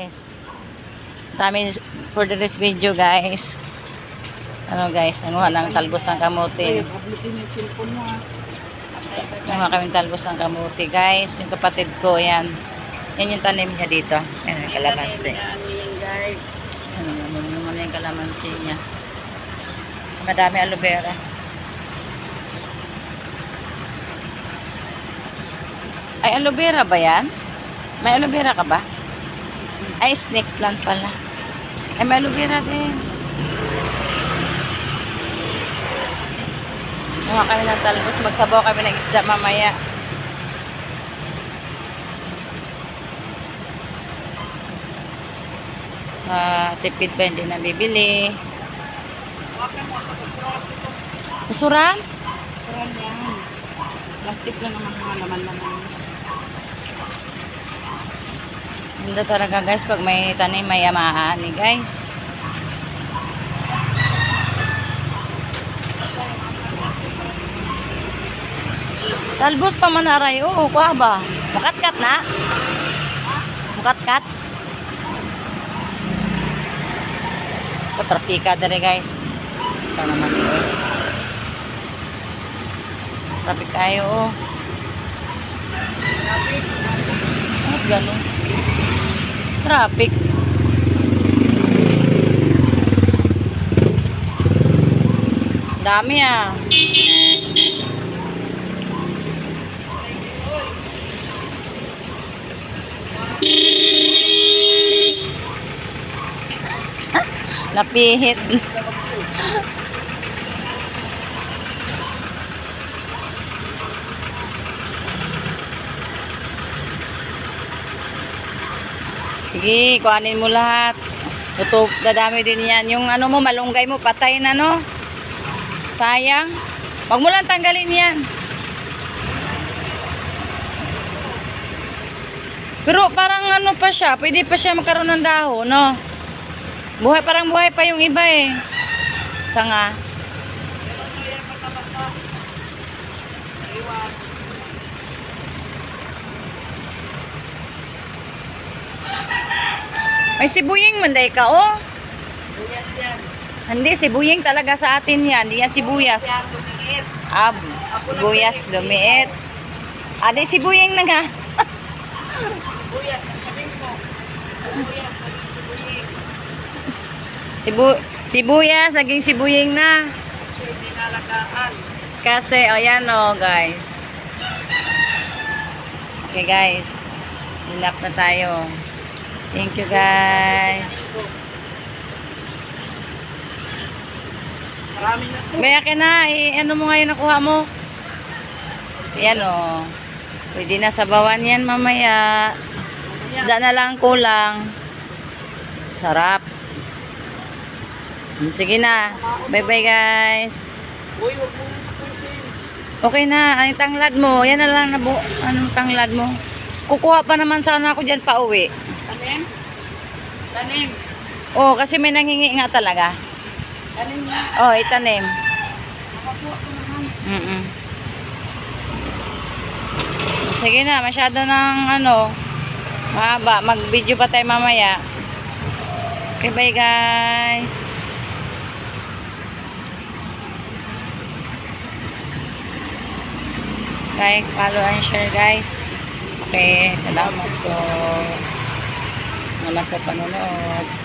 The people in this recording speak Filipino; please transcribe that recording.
guys. Dami for this video guys. Ano guys, nanguha ng talbos ng kamuti. Nanguha kami talbos ng kamuti guys. Yung kapatid ko, yan. Yan yung tanim niya dito. Yan yung kalamansi. Ano naman yung kalamansi niya. Madami aloe vera. Ay, aloe vera ba yan? May aloe vera ka ba? Ay, snake plant pala. Ay, may aloe vera din. Mga kami ng talbos. Magsabaw kami ng isda mamaya. Tipid ba hindi na bibili? Basuran? Basuran yan. Plastic lang naman mga laman-laman. Ganda talaga guys pag may tanim may amaani guys. Talbos pa manaray. Oo, kuha ba? Mukat-kat na? Mukat-kat? Patrapika dere guys. Sana naman ito. Traffic kayo oh. Bakit ganun? Traffic. Dami ah. Napihit. Sige, kuhanin mo lahat. Tutup, dadami din yan. Yung ano mo, malunggay mo, patay na no. Sayang. Wag mo lang tanggalin yan. Pero parang ano pa siya, pwede pa siya magkaroon ng dahon, no? Buhay, parang buhay pa yung iba eh. Sanga. May sibuying manday ka, oh. Buyas yan. Hindi, sibuying talaga sa atin yan. Hindi yan sibuyas. Sibuyas, lumiit. Di sibuying na nga. Buyas, sabihin mo. Buyas, Sibuyas, naging sibuying na. so hindi nalagaan. Kasi, o yan o, guys. Okay, guys. Enough na tayo. Thank you, guys. Marami na po. Baya ka na, ano mo ngayon nakuha mo? Ayan o. Pwede na sabawan yan mamaya. Isda na lang kulang. Sarap. Sige na. Bye-bye, guys. Uy, wag mo na napansin. Okay na. Ang tanglad mo. Yan na lang na anong tanglad mo. Kukuha pa naman sana ako dyan pa uwi. Tanim? Tanim. Oh, kasi may nanghingi nga talaga. Tanim na. Oh, itanim. Nakakuha ko naman. Sige na, masyado ng ano, mahaba. Mag-video pa tayo mamaya. Okay, bye guys. Like, follow and share guys. Okay, salamat po. Salamat sa panonood.